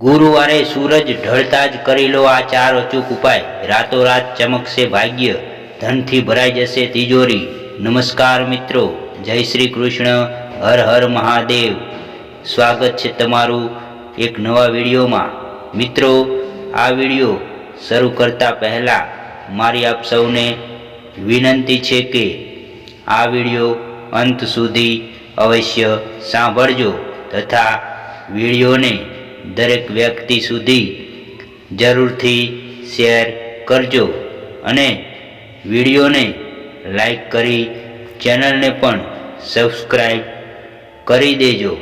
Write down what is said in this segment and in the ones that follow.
ગુરુવારે સૂરજ ઢળતા જ કરી લો આ 4 અચૂક ઉપાય. રાતોરાત ચમકશે ભાગ્ય, ધનથી ભરાઈ જશે તિજોરી. નમસ્કાર મિત્રો, જય શ્રી કૃષ્ણ, હર હર મહાદેવ. સ્વાગત છે તમારું એક નવા વિડીયોમાં. મિત્રો, આ વિડીયો શરૂ કરતા પહેલાં મારી આપ સૌને વિનંતી છે કે આ વિડીયો અંત સુધી અવશ્ય સાંભળજો તથા વિડીયોને દરેક વ્યક્તિ સુધી જરૂરથી શેર કરજો અને વિડીયોને લાઈક કરી ચેનલને પણ સબસ્ક્રાઈબ કરી દેજો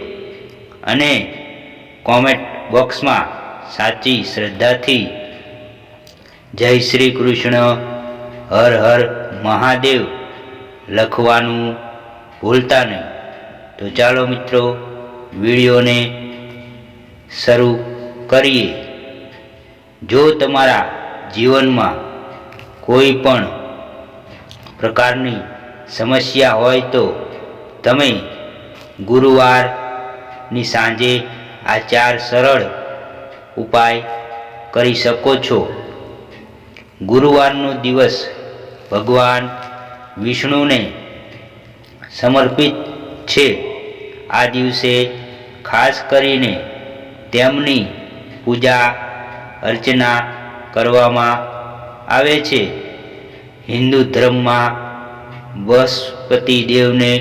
અને કોમેન્ટ બોક્સમાં સાચી શ્રદ્ધાથી જય શ્રી કૃષ્ણ, હર હર મહાદેવ લખવાનું ભૂલતા નહીં. તો ચાલો મિત્રો, વિડીયોને શરૂ કરીએ. જો તમારા જીવનમાં કોઈ પણ પ્રકારની સમસ્યા હોય તો તમે ગુરુવારની સાંજે આ 4 સરળ ઉપાય કરી શકો છો. ગુરુવારનો દિવસ ભગવાન વિષ્ણુને સમર્પિત છે. આ દિવસે ખાસ કરીને તેમની પૂજા અર્ચના કરવામાં આવે છે. હિન્દુ ધર્મમાં બૃહસ્પતિ દેવને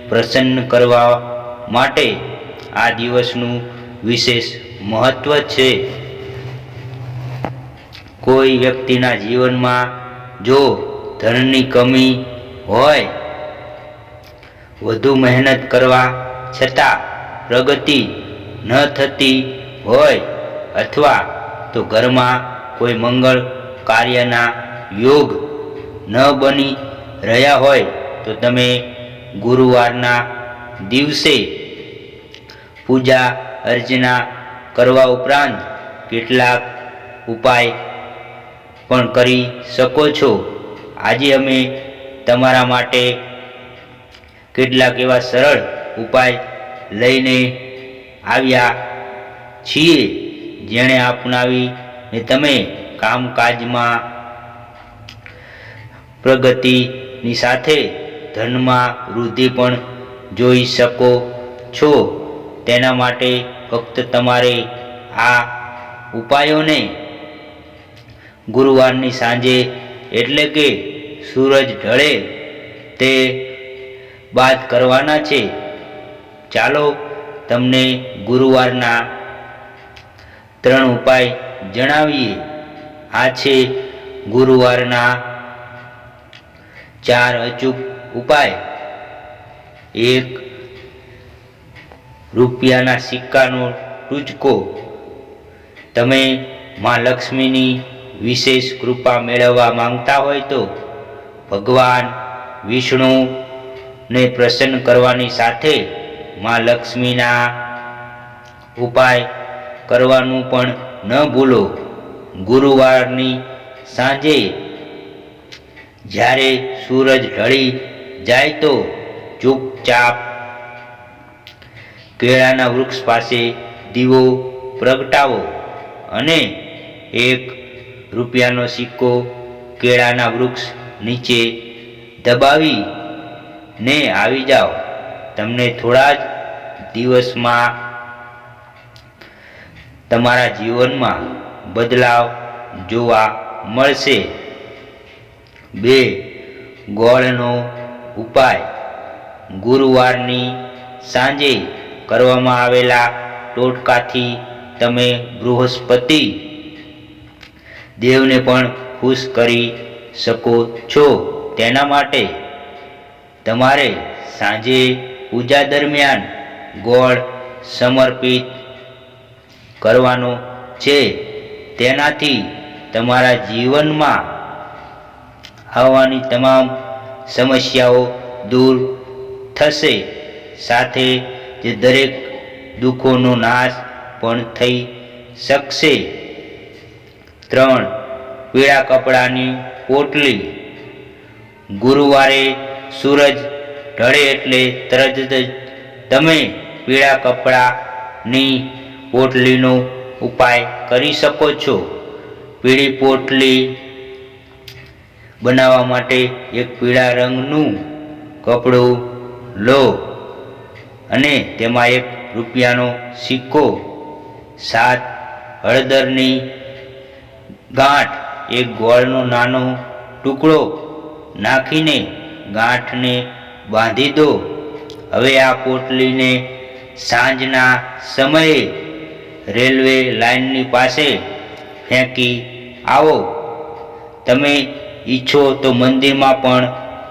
પ્રસન્ન કરવા માટે આ દિવસનું વિશેષ મહત્વ છે. કોઈ વ્યક્તિના જીવનમાં જો ધનની કમી હોય, વધુ મહેનત કરવા છતાં પ્રગતિ ન થતી હોય અથવા તો ઘરમાં કોઈ મંગળ કાર્યના યોગ ન બની રહ્યા હોય તો તમે ગુરુવારના દિવસે પૂજા અર્ચના કરવા ઉપરાંત કેટલાક ઉપાય પણ કરી શકો છો. આજે અમે તમારા માટે કેટલાક એવા સરળ ઉપાય લઈને આવ્યા છીએ જેણે અપનાવીને તમે કામકાજમાં પ્રગતિની સાથે ધનમાં વૃદ્ધિ પણ જોઈ શકો છો. તેના માટે ફક્ત તમારે આ ઉપાયોને ગુરુવારની સાંજે એટલે કે સૂરજ ઢળે તે બાદ કરવાના છે. ચાલો તમને ગુરુવારના 3 ઉપાય જણાવીએ. આ છે ગુરુવારના 4 અચૂક ઉપાય. 1. રૂપિયાના સિક્કાનો ટૂચકો. તમે માં લક્ષ્મીની વિશેષ કૃપા મેળવવા માંગતા હોય તો ભગવાન વિષ્ણુને પ્રસન્ન કરવાની સાથે માં લક્ષ્મીના ઉપાય કરવાનું પણ ન ભૂલો. ગુરુવારની સાંજે જ્યારે સૂરજ ઢળી જાય તો ચૂપચાપ કેળાના વૃક્ષ પાસે દીવો પ્રગટાવો અને 1 રૂપિયાનો સિક્કો કેળાના વૃક્ષ નીચે દબાવીને આવી જાઓ. તમને થોડા જ દિવસમાં તમારા જીવનમાં બદલાવ જોવા મળશે. 2. ગોળનો ઉપાય. ગુરુવારની સાંજે કરવામાં આવેલા ટોટકાથી તમે બૃહસ્પતિ દેવને પણ ખુશ કરી શકો છો. તેના માટે તમારે સાંજે પૂજા દરમિયાન ગોળ સમર્પિત કરવાનો છે. તેનાથી તમારા જીવનમાં આવવાની તમામ સમસ્યાઓ દૂર થશે, સાથે જ દરેક દુઃખોનો નાશ પણ થઈ શકશે. 3. પીળા કપડાની પોટલી. ગુરુવારે સૂરજ ઢળે એટલે તરત જ તમે પીળા કપડાની પોટલીનો ઉપાય કરી શકો છો. પીળી પોટલી બનાવવા માટે એક પીળા રંગનું કપડું લો અને તેમાં ₹1નો સિક્કો, 7 હળદરની ગાંઠ, એક ગોળનો નાનો ટુકડો નાખીને ગાંઠને બાંધી દો. હવે આ પોટલીને સાંજના સમયે રેલવે લાઇનની પાસે ફેંકી આવો. તમે ઈચ્છો તો મંદિરમાં પણ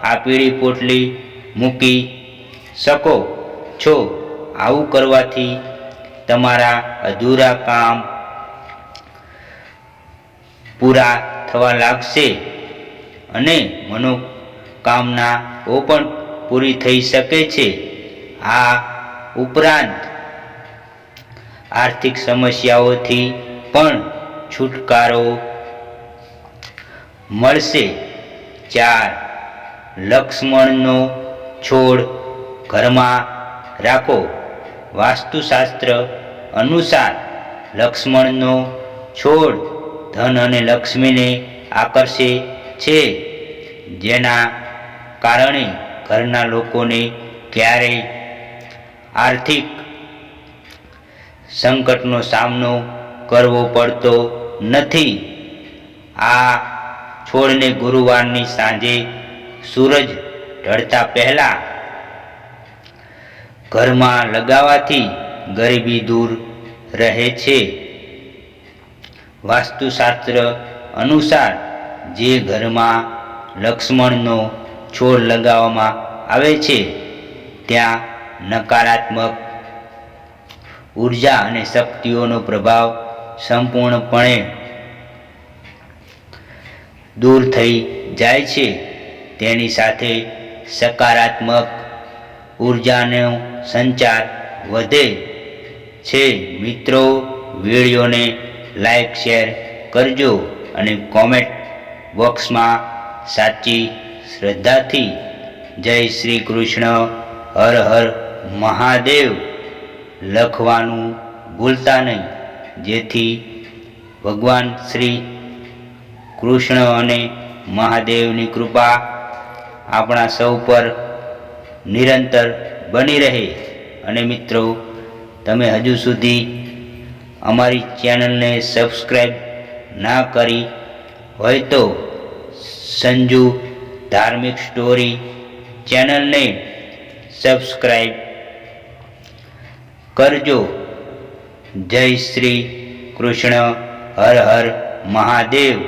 આ પીળી પોટલી મૂકી શકો છો. આવું કરવાથી તમારા અધૂરા કામ પૂરા થવા લાગશે અને મનોકામનાઓ પણ પૂરી થઈ શકે છે. આ ઉપરાંત આર્થિક સમસ્યાઓથી પણ છુટકારો મળશે. 4. લક્ષ્મણનો છોડ ઘરમાં રાખો. વાસ્તુશાસ્ત્ર અનુસાર લક્ષ્મણનો છોડ ધન અને લક્ષ્મીને આકર્ષે છે, જેના કારણે ઘરના લોકોને ક્યારેય આર્થિક સંકટનો સામનો કરવો પડતો નથી. આ છોડને ગુરુવારની સાંજે સૂરજ ઢળતા પહેલા ઘરમાં લગાવવાથી ગરીબી દૂર રહે છે. વાસ્તુશાસ્ત્ર અનુસાર જે ઘરમાં લક્ષ્મણનો છોડ લગાવવામાં આવે છે ત્યાં નકારાત્મક ઉર્જા અને શક્તિઓનો પ્રભાવ સંપૂર્ણપણે દૂર થઈ જાય છે. તેની સાથે સકારાત્મક ઉર્જાનો સંચાર વધે છે. મિત્રો, વિડીયોને લાઈક, શેર કરજો અને કોમેન્ટ બોક્સમાં સાચી શ્રદ્ધાથી જય શ્રી કૃષ્ણ, હર હર મહાદેવ લખવાનું ભૂલતા નહીં, જેથી ભગવાન શ્રી કૃષ્ણ અને મહાદેવની કૃપા આપણા સૌ પર નિરંતર બની રહે. અને મિત્રો, તમે હજુ સુધી અમારી ચેનલને સબસ્ક્રાઈબ ના કરી હોય તો સંજુ ધાર્મિક સ્ટોરી ચેનલને સબસ્ક્રાઈબ કરજો. જય શ્રી કૃષ્ણ, હર હર મહાદેવ.